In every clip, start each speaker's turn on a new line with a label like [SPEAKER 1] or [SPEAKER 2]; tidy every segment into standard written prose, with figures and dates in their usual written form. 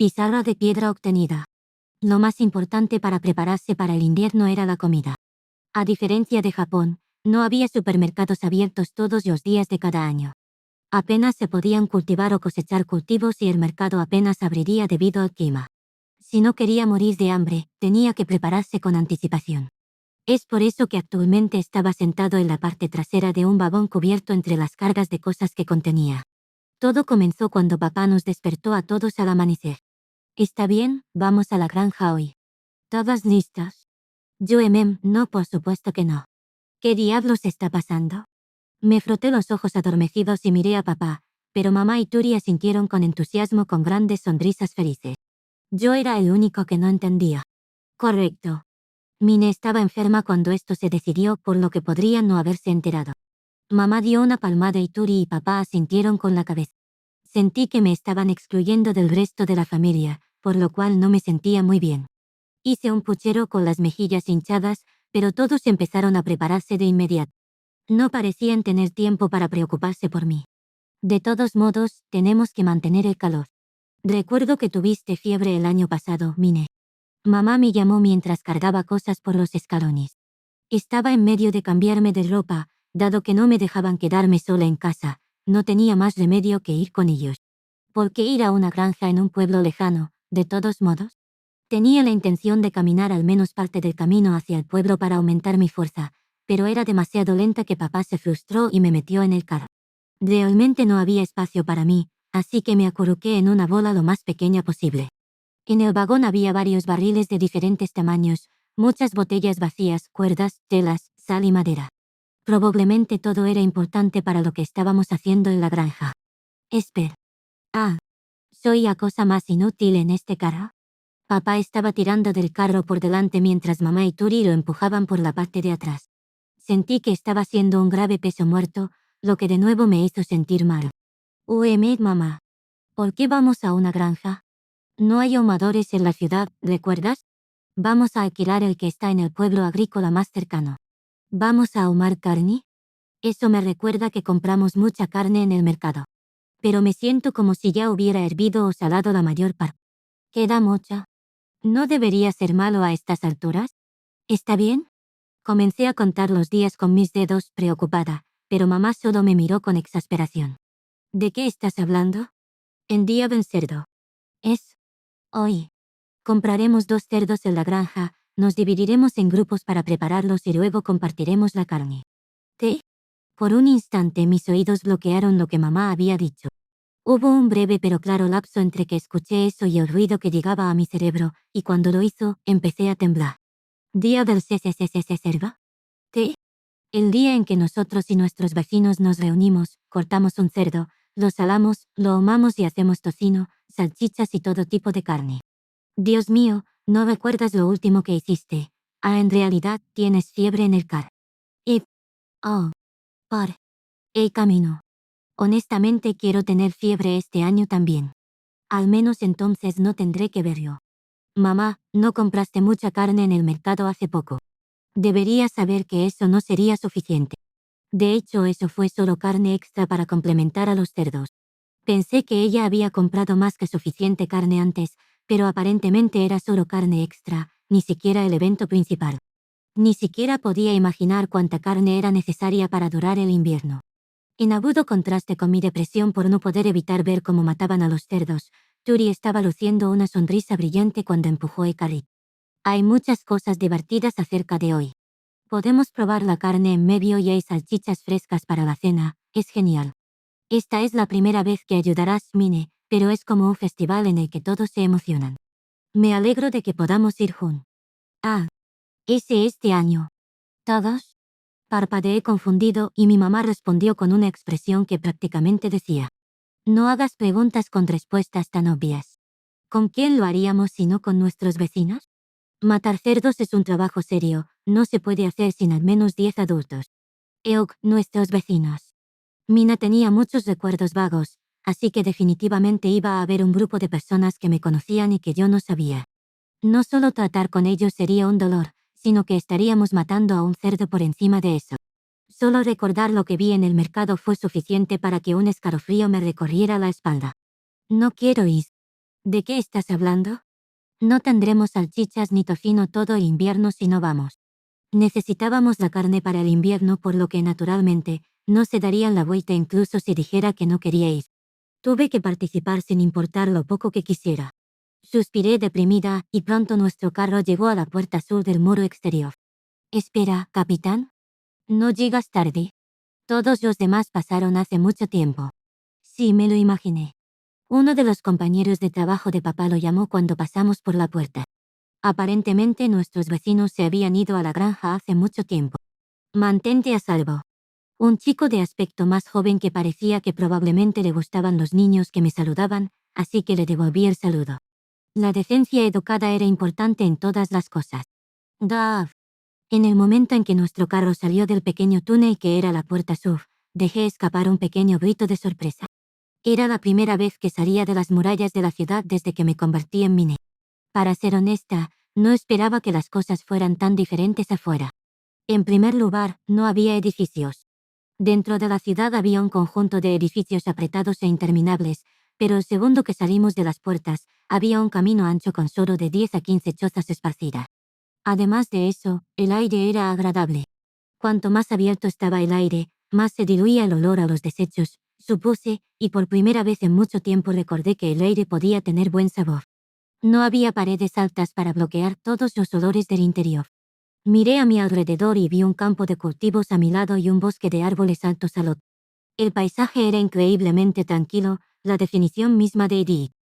[SPEAKER 1] Pizarra de piedra obtenida. Lo más importante para prepararse para el invierno era la comida. A diferencia de Japón, no había supermercados abiertos todos los días de cada año. Apenas se podían cultivar o cosechar cultivos y el mercado apenas abriría debido al clima. Si no quería morir de hambre, tenía que prepararse con anticipación. Es por eso que actualmente estaba sentado en la parte trasera de un vagón cubierto entre las cargas de cosas que contenía. Todo comenzó cuando papá nos despertó a todos al amanecer. ¿Está bien? Vamos a la granja hoy. ¿Todas listas? Yo no, por supuesto que no. ¿Qué diablos está pasando? Me froté los ojos adormecidos y miré a papá, pero mamá y Turi asintieron con entusiasmo con grandes sonrisas felices. Yo era el único que no entendía. Correcto. Mine estaba enferma cuando esto se decidió, por lo que podría no haberse enterado. Mamá dio una palmada y Turi y papá asintieron con la cabeza. Sentí que me estaban excluyendo del resto de la familia, por lo cual no me sentía muy bien. Hice un puchero con las mejillas hinchadas, pero todos empezaron a prepararse de inmediato. No parecían tener tiempo para preocuparse por mí. De todos modos, tenemos que mantener el calor. Recuerdo que tuviste fiebre el año pasado, Mine. Mamá me llamó mientras cargaba cosas por los escalones. Estaba en medio de cambiarme de ropa, dado que no me dejaban quedarme sola en casa, no tenía más remedio que ir con ellos. ¿Por qué ir a una granja en un pueblo lejano, de todos modos? Tenía la intención de caminar al menos parte del camino hacia el pueblo para aumentar mi fuerza, pero era demasiado lenta que papá se frustró y me metió en el carro. Realmente no había espacio para mí, así que me acurruqué en una bola lo más pequeña posible. En el vagón había varios barriles de diferentes tamaños, muchas botellas vacías, cuerdas, telas, sal y madera. Probablemente todo era importante para lo que estábamos haciendo en la granja. Espera. ¿Soy la cosa más inútil en este carro? Papá estaba tirando del carro por delante mientras mamá y Turi lo empujaban por la parte de atrás. Sentí que estaba siendo un grave peso muerto, lo que de nuevo me hizo sentir mal. Mamá. ¿Por qué vamos a una granja? No hay ahumadores en la ciudad, ¿recuerdas? Vamos a alquilar el que está en el pueblo agrícola más cercano. ¿Vamos a ahumar carne? Eso me recuerda que compramos mucha carne en el mercado. Pero me siento como si ya hubiera hervido o salado la mayor parte. ¿Queda mucha? ¿No debería ser malo a estas alturas? ¿Está bien? Comencé a contar los días con mis dedos, preocupada, pero mamá solo me miró con exasperación. ¿De qué estás hablando? En día del cerdo. Es hoy. Compraremos 2 cerdos en la granja, nos dividiremos en grupos para prepararlos y luego compartiremos la carne. ¿Qué? Por un instante mis oídos bloquearon lo que mamá había dicho. Hubo un breve pero claro lapso entre que escuché eso y el ruido que llegaba a mi cerebro, y cuando lo hizo, empecé a temblar. ¿Día del cerdo? ¿Qué? El día en que nosotros y nuestros vecinos nos reunimos, cortamos un cerdo, lo salamos, lo ahumamos y hacemos tocino, salchichas y todo tipo de carne. Dios mío, ¿no recuerdas lo último que hiciste? En realidad, tienes fiebre en el car. Y... por el camino. Honestamente quiero tener fiebre este año también. Al menos entonces no tendré que verlo. Mamá, ¿no compraste mucha carne en el mercado hace poco? Deberías saber que eso no sería suficiente. De hecho, eso fue solo carne extra para complementar a los cerdos. Pensé que ella había comprado más que suficiente carne antes, pero aparentemente era solo carne extra, ni siquiera el evento principal. Ni siquiera podía imaginar cuánta carne era necesaria para durar el invierno. En agudo contraste con mi depresión por no poder evitar ver cómo mataban a los cerdos, Turi estaba luciendo una sonrisa brillante cuando empujó el carrito. Hay muchas cosas divertidas acerca de hoy. Podemos probar la carne en medio y hay salchichas frescas para la cena, es genial. Esta es la primera vez que ayudarás, Mine, pero es como un festival en el que todos se emocionan. Me alegro de que podamos ir juntos. Ese este año. ¿Todos? Parpadeé confundido y mi mamá respondió con una expresión que prácticamente decía: no hagas preguntas con respuestas tan obvias. ¿Con quién lo haríamos si no con nuestros vecinos? Matar cerdos es un trabajo serio, no se puede hacer sin al menos 10 adultos. Nuestros vecinos. Mina tenía muchos recuerdos vagos, así que definitivamente iba a haber un grupo de personas que me conocían y que yo no sabía. No solo tratar con ellos sería un dolor, sino que estaríamos matando a un cerdo por encima de eso. Solo recordar lo que vi en el mercado fue suficiente para que un escalofrío me recorriera la espalda. No quiero ir. ¿De qué estás hablando? No tendremos salchichas ni tocino todo el invierno si no vamos. Necesitábamos la carne para el invierno, por lo que naturalmente no se darían la vuelta incluso si dijera que no quería ir. Tuve que participar sin importar lo poco que quisiera. Suspiré deprimida y pronto nuestro carro llegó a la puerta sur del muro exterior. Espera, capitán. No llegas tarde. Todos los demás pasaron hace mucho tiempo. Sí, me lo imaginé. Uno de los compañeros de trabajo de papá lo llamó cuando pasamos por la puerta. Aparentemente nuestros vecinos se habían ido a la granja hace mucho tiempo. Mantente a salvo. Un chico de aspecto más joven que parecía que probablemente le gustaban los niños que me saludaban, así que le devolví el saludo. La decencia educada era importante en todas las cosas. Dav. En el momento en que nuestro carro salió del pequeño túnel que era la puerta sur, dejé escapar un pequeño grito de sorpresa. Era la primera vez que salía de las murallas de la ciudad desde que me convertí en Mine. Para ser honesta, no esperaba que las cosas fueran tan diferentes afuera. En primer lugar, no había edificios. Dentro de la ciudad había un conjunto de edificios apretados e interminables, pero el segundo que salimos de las puertas, había un camino ancho con solo de 10 a 15 chozas esparcidas. Además de eso, el aire era agradable. Cuanto más abierto estaba el aire, más se diluía el olor a los desechos, supuse, y por primera vez en mucho tiempo recordé que el aire podía tener buen sabor. No había paredes altas para bloquear todos los olores del interior. Miré a mi alrededor y vi un campo de cultivos a mi lado y un bosque de árboles altos al otro. El paisaje era increíblemente tranquilo, la definición misma de idílico.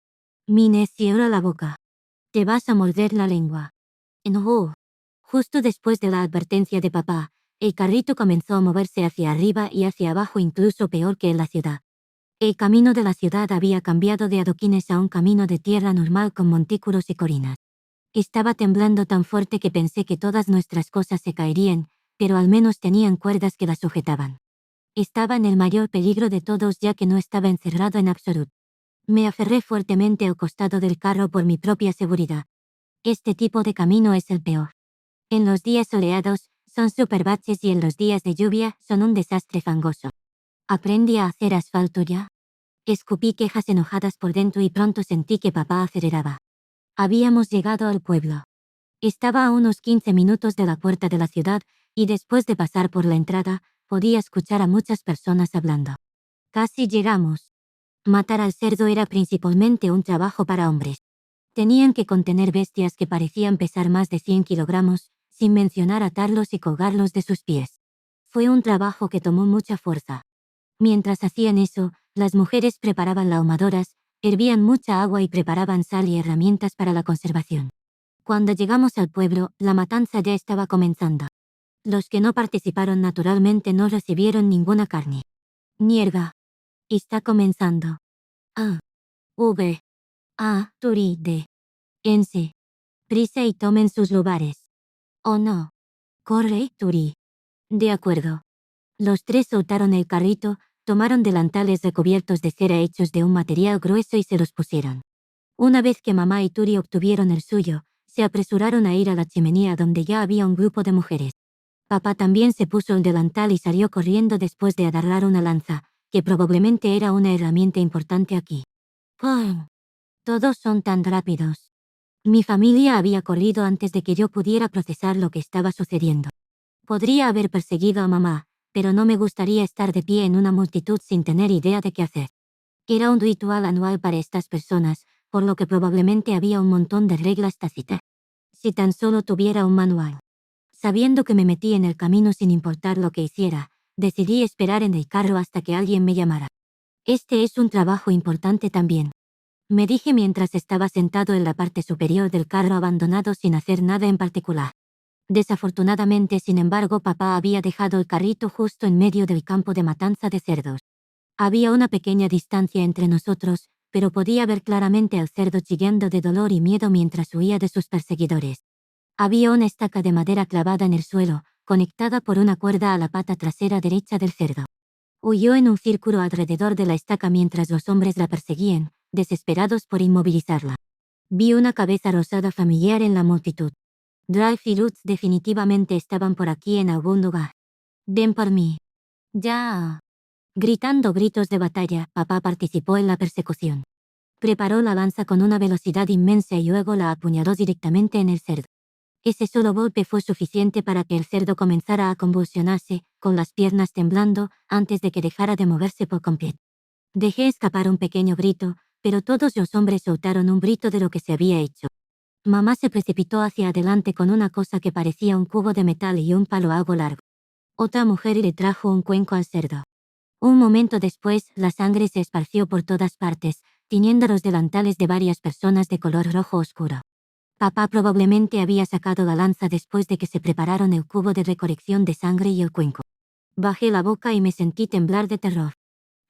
[SPEAKER 1] Mine cierra la boca. Te vas a morder la lengua. No. Justo después de la advertencia de papá, el carrito comenzó a moverse hacia arriba y hacia abajo, incluso peor que en la ciudad. El camino de la ciudad había cambiado de adoquines a un camino de tierra normal con montículos y colinas. Estaba temblando tan fuerte que pensé que todas nuestras cosas se caerían, pero al menos tenían cuerdas que las sujetaban. Estaba en el mayor peligro de todos, ya que no estaba encerrado en absoluto. Me aferré fuertemente al costado del carro por mi propia seguridad. Este tipo de camino es el peor. En los días soleados, son superbaches, y en los días de lluvia, son un desastre fangoso. ¿Aprendí a hacer asfalto ya? Escupí quejas enojadas por dentro y pronto sentí que papá aceleraba. Habíamos llegado al pueblo. Estaba a unos 15 minutos de la puerta de la ciudad, y después de pasar por la entrada, podía escuchar a muchas personas hablando. Casi llegamos. Matar al cerdo era principalmente un trabajo para hombres. Tenían que contener bestias que parecían pesar más de 100 kilogramos, sin mencionar atarlos y colgarlos de sus pies. Fue un trabajo que tomó mucha fuerza. Mientras hacían eso, las mujeres preparaban ahumadoras, hervían mucha agua y preparaban sal y herramientas para la conservación. Cuando llegamos al pueblo, la matanza ya estaba comenzando. Los que no participaron naturalmente no recibieron ninguna carne. Nierga. Está comenzando. A. V. A. Turi de. Ense. Prisa y tomen sus lugares. ¿O no? Corre, Turi. De acuerdo. Los tres soltaron el carrito, tomaron delantales recubiertos de cera hechos de un material grueso y se los pusieron. Una vez que mamá y Turi obtuvieron el suyo, se apresuraron a ir a la chimenea donde ya había un grupo de mujeres. Papá también se puso el delantal y salió corriendo después de agarrar una lanza, que probablemente era una herramienta importante aquí. ¡Pum! Todos son tan rápidos. Mi familia había corrido antes de que yo pudiera procesar lo que estaba sucediendo. Podría haber perseguido a mamá, pero no me gustaría estar de pie en una multitud sin tener idea de qué hacer. Era un ritual anual para estas personas, por lo que probablemente había un montón de reglas tácitas. Si tan solo tuviera un manual. Sabiendo que me metí en el camino sin importar lo que hiciera, decidí esperar en el carro hasta que alguien me llamara. Este es un trabajo importante también. Me dije mientras estaba sentado en la parte superior del carro abandonado sin hacer nada en particular. Desafortunadamente, sin embargo, papá había dejado el carrito justo en medio del campo de matanza de cerdos. Había una pequeña distancia entre nosotros, pero podía ver claramente al cerdo chillando de dolor y miedo mientras huía de sus perseguidores. Había una estaca de madera clavada en el suelo, conectada por una cuerda a la pata trasera derecha del cerdo. Huyó en un círculo alrededor de la estaca mientras los hombres la perseguían, desesperados por inmovilizarla. Vi una cabeza rosada familiar en la multitud. Drive y Lutz definitivamente estaban por aquí en algún lugar. Ven por mí. Ya. Gritando gritos de batalla, papá participó en la persecución. Preparó la lanza con una velocidad inmensa y luego la apuñaló directamente en el cerdo. Ese solo golpe fue suficiente para que el cerdo comenzara a convulsionarse, con las piernas temblando, antes de que dejara de moverse por completo. Dejé escapar un pequeño grito, pero todos los hombres soltaron un grito de lo que se había hecho. Mamá se precipitó hacia adelante con una cosa que parecía un cubo de metal y un palo algo largo. Otra mujer le trajo un cuenco al cerdo. Un momento después, la sangre se esparció por todas partes, tiñendo los delantales de varias personas de color rojo oscuro. Papá probablemente había sacado la lanza después de que se prepararon el cubo de recolección de sangre y el cuenco. Bajé la boca y me sentí temblar de terror.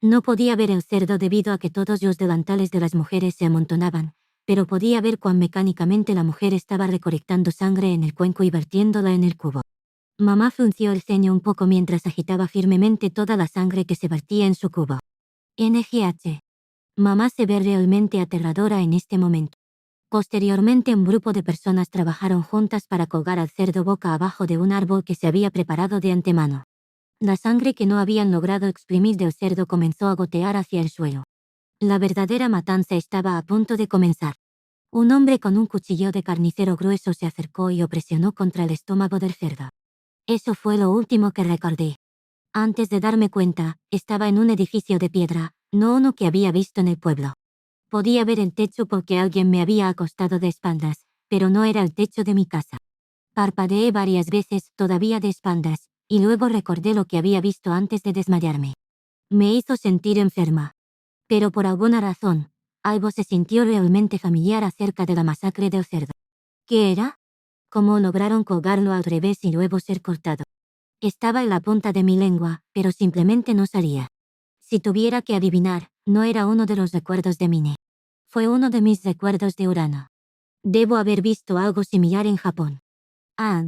[SPEAKER 1] No podía ver el cerdo debido a que todos los delantales de las mujeres se amontonaban, pero podía ver cuán mecánicamente la mujer estaba recolectando sangre en el cuenco y vertiéndola en el cubo. Mamá frunció el ceño un poco mientras agitaba firmemente toda la sangre que se vertía en su cubo. NGH. Mamá se ve realmente aterradora en este momento. Posteriormente un grupo de personas trabajaron juntas para colgar al cerdo boca abajo de un árbol que se había preparado de antemano. La sangre que no habían logrado exprimir del cerdo comenzó a gotear hacia el suelo. La verdadera matanza estaba a punto de comenzar. Un hombre con un cuchillo de carnicero grueso se acercó y lo presionó contra el estómago del cerdo. Eso fue lo último que recordé. Antes de darme cuenta, estaba en un edificio de piedra, no uno que había visto en el pueblo. Podía ver el techo porque alguien me había acostado de espaldas, pero no era el techo de mi casa. Parpadeé varias veces, todavía de espaldas, y luego recordé lo que había visto antes de desmayarme. Me hizo sentir enferma. Pero por alguna razón, algo se sintió realmente familiar acerca de la masacre del cerdo. ¿Qué era? ¿Cómo lograron colgarlo al revés y luego ser cortado? Estaba en la punta de mi lengua, pero simplemente no salía. Si tuviera que adivinar, no era uno de los recuerdos de Mine. Fue uno de mis recuerdos de Urano. Debo haber visto algo similar en Japón. Ah,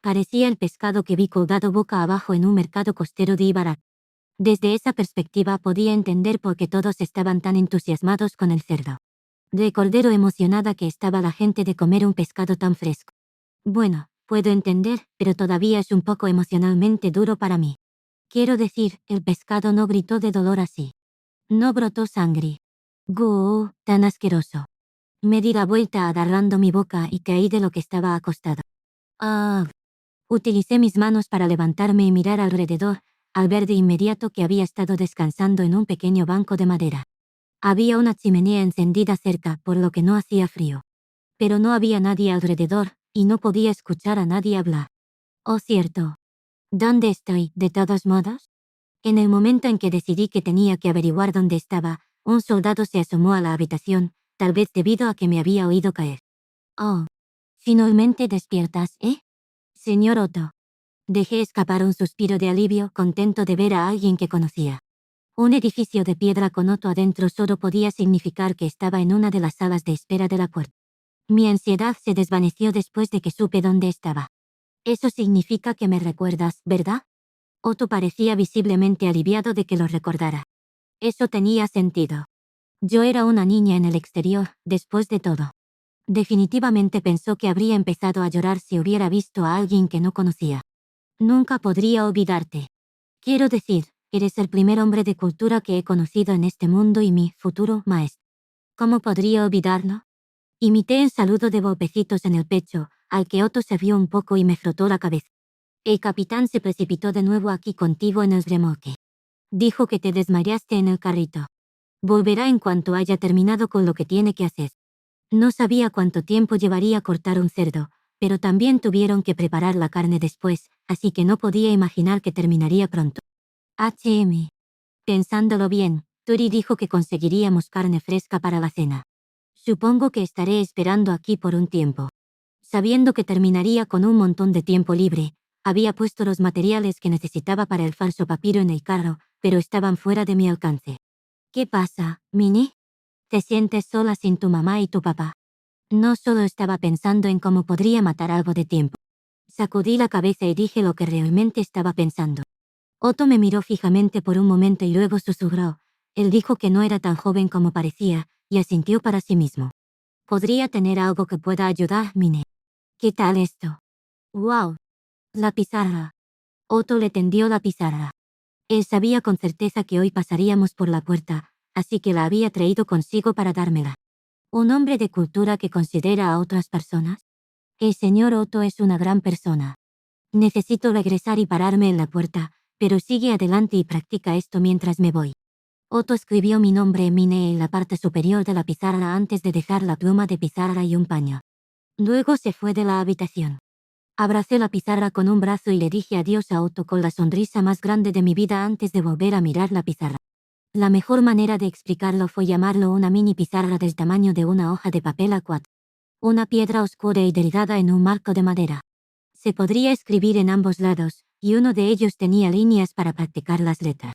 [SPEAKER 1] parecía el pescado que vi colgado boca abajo en un mercado costero de Ibaraki. Desde esa perspectiva podía entender por qué todos estaban tan entusiasmados con el cerdo. Recordé lo emocionada que estaba la gente de comer un pescado tan fresco. Bueno, puedo entender, pero todavía es un poco emocionalmente duro para mí. Quiero decir, el pescado no gritó de dolor así. No brotó sangre. Tan asqueroso. Me di la vuelta agarrando mi boca y caí de lo que estaba acostado. Utilicé mis manos para levantarme y mirar alrededor, al ver de inmediato que había estado descansando en un pequeño banco de madera. Había una chimenea encendida cerca, por lo que no hacía frío. Pero no había nadie alrededor, y no podía escuchar a nadie hablar. Oh, cierto. ¿Dónde estoy, de todos modos? En el momento en que decidí que tenía que averiguar dónde estaba, un soldado se asomó a la habitación, tal vez debido a que me había oído caer. Oh. Finalmente despiertas, ¿eh? Señor Otto. Dejé escapar un suspiro de alivio, contento de ver a alguien que conocía. Un edificio de piedra con Otto adentro solo podía significar que estaba en una de las salas de espera de la puerta. Mi ansiedad se desvaneció después de que supe dónde estaba. Eso significa que me recuerdas, ¿verdad? Otto parecía visiblemente aliviado de que lo recordara. Eso tenía sentido. Yo era una niña en el exterior, después de todo. Definitivamente pensó que habría empezado a llorar si hubiera visto a alguien que no conocía. Nunca podría olvidarte. Quiero decir, eres el primer hombre de cultura que he conocido en este mundo y mi futuro maestro. ¿Cómo podría olvidarlo? Imité el saludo de golpecitos en el pecho, al que Otto se rió un poco y me frotó la cabeza. El capitán se precipitó de nuevo aquí contigo en el remolque. Dijo que te desmayaste en el carrito. Volverá en cuanto haya terminado con lo que tiene que hacer. No sabía cuánto tiempo llevaría cortar un cerdo, pero también tuvieron que preparar la carne después, así que no podía imaginar que terminaría pronto. Pensándolo bien, Tori dijo que conseguiríamos carne fresca para la cena. Supongo que estaré esperando aquí por un tiempo. Sabiendo que terminaría con un montón de tiempo libre, había puesto los materiales que necesitaba para el falso papiro en el carro, pero estaban fuera de mi alcance. ¿Qué pasa, Minnie? ¿Te sientes sola sin tu mamá y tu papá? No solo estaba pensando en cómo podría matar algo de tiempo. Sacudí la cabeza y dije lo que realmente estaba pensando. Otto me miró fijamente por un momento y luego susurró. Él dijo que no era tan joven como parecía, y asintió para sí mismo. Podría tener algo que pueda ayudar, Minnie. ¿Qué tal esto? ¡Wow! La pizarra. Otto le tendió la pizarra. Él sabía con certeza que hoy pasaríamos por la puerta, así que la había traído consigo para dármela. ¿Un hombre de cultura que considera a otras personas? El señor Otto es una gran persona. Necesito regresar y pararme en la puerta, pero sigue adelante y practica esto mientras me voy. Otto escribió mi nombre en mine en la parte superior de la pizarra antes de dejar la pluma de pizarra y un paño. Luego se fue de la habitación. Abracé la pizarra con un brazo y le dije adiós a Otto con la sonrisa más grande de mi vida antes de volver a mirar la pizarra. La mejor manera de explicarlo fue llamarlo una mini pizarra del tamaño de una hoja de papel A4. Una piedra oscura y delgada en un marco de madera. Se podría escribir en ambos lados, y uno de ellos tenía líneas para practicar las letras.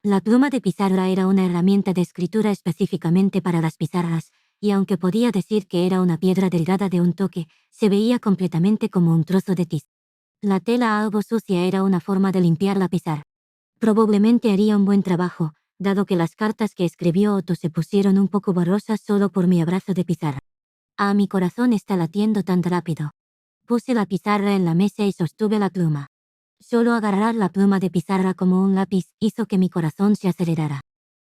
[SPEAKER 1] La pluma de pizarra era una herramienta de escritura específicamente para las pizarras, y aunque podía decir que era una piedra delgada de un toque, se veía completamente como un trozo de tiza. La tela algo sucia era una forma de limpiar la pizarra. Probablemente haría un buen trabajo, dado que las cartas que escribió Otto se pusieron un poco borrosas solo por mi abrazo de pizarra. Ah, mi corazón está latiendo tan rápido. Puse la pizarra en la mesa y sostuve la pluma. Solo agarrar la pluma de pizarra como un lápiz hizo que mi corazón se acelerara.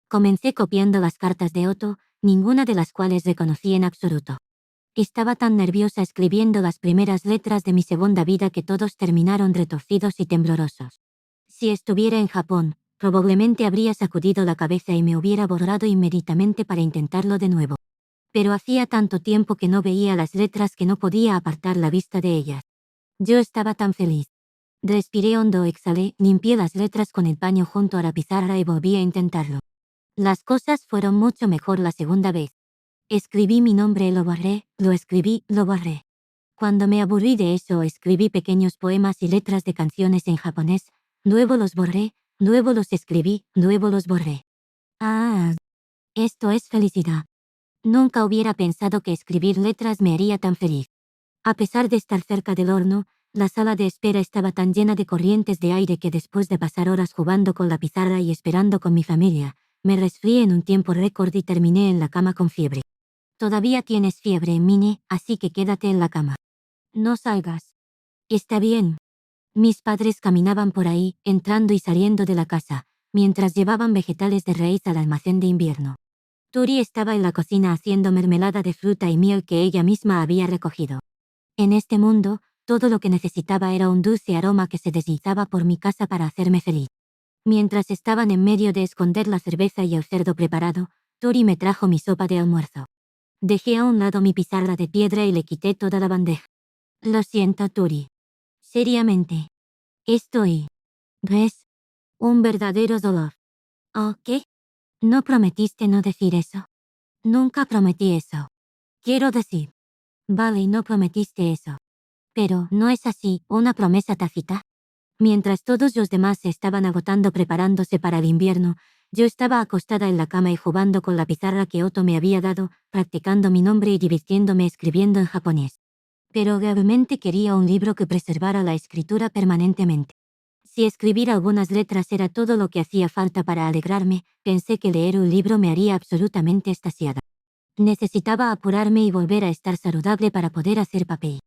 [SPEAKER 1] Comencé copiando las cartas de Otto, ninguna de las cuales reconocí en absoluto. Estaba tan nerviosa escribiendo las primeras letras de mi segunda vida que todos terminaron retorcidos y temblorosos. Si estuviera en Japón, probablemente habría sacudido la cabeza y me hubiera borrado inmediatamente para intentarlo de nuevo. Pero hacía tanto tiempo que no veía las letras que no podía apartar la vista de ellas. Yo estaba tan feliz. Respiré hondo, exhalé, limpié las letras con el paño junto a la pizarra y volví a intentarlo. Las cosas fueron mucho mejor la segunda vez. Escribí mi nombre y lo borré, lo escribí, lo borré. Cuando me aburrí de eso, escribí pequeños poemas y letras de canciones en japonés, luego los borré, luego los escribí, luego los borré. Ah, esto es felicidad. Nunca hubiera pensado que escribir letras me haría tan feliz. A pesar de estar cerca del horno, la sala de espera estaba tan llena de corrientes de aire que después de pasar horas jugando con la pizarra y esperando con mi familia, me resfrié en un tiempo récord y terminé en la cama con fiebre. Todavía tienes fiebre, Mine, así que quédate en la cama. No salgas. Está bien. Mis padres caminaban por ahí, entrando y saliendo de la casa, mientras llevaban vegetales de raíz al almacén de invierno. Tori estaba en la cocina haciendo mermelada de fruta y miel que ella misma había recogido. En este mundo, todo lo que necesitaba era un dulce aroma que se deslizaba por mi casa para hacerme feliz. Mientras estaban en medio de esconder la cerveza y el cerdo preparado, Tori me trajo mi sopa de almuerzo. Dejé a un lado mi pizarra de piedra y le quité toda la bandeja. Lo siento, Tori. Seriamente. Estoy. ¿Ves? Un verdadero dolor. ¿Oh, qué? ¿No prometiste no decir eso? Nunca prometí eso. Quiero decir. Vale, no prometiste eso. Pero, ¿no es así, una promesa tácita? Mientras todos los demás se estaban agotando preparándose para el invierno, yo estaba acostada en la cama y jugando con la pizarra que Otto me había dado, practicando mi nombre y divirtiéndome escribiendo en japonés. Pero realmente quería un libro que preservara la escritura permanentemente. Si escribir algunas letras era todo lo que hacía falta para alegrarme, pensé que leer un libro me haría absolutamente extasiada. Necesitaba apurarme y volver a estar saludable para poder hacer papel.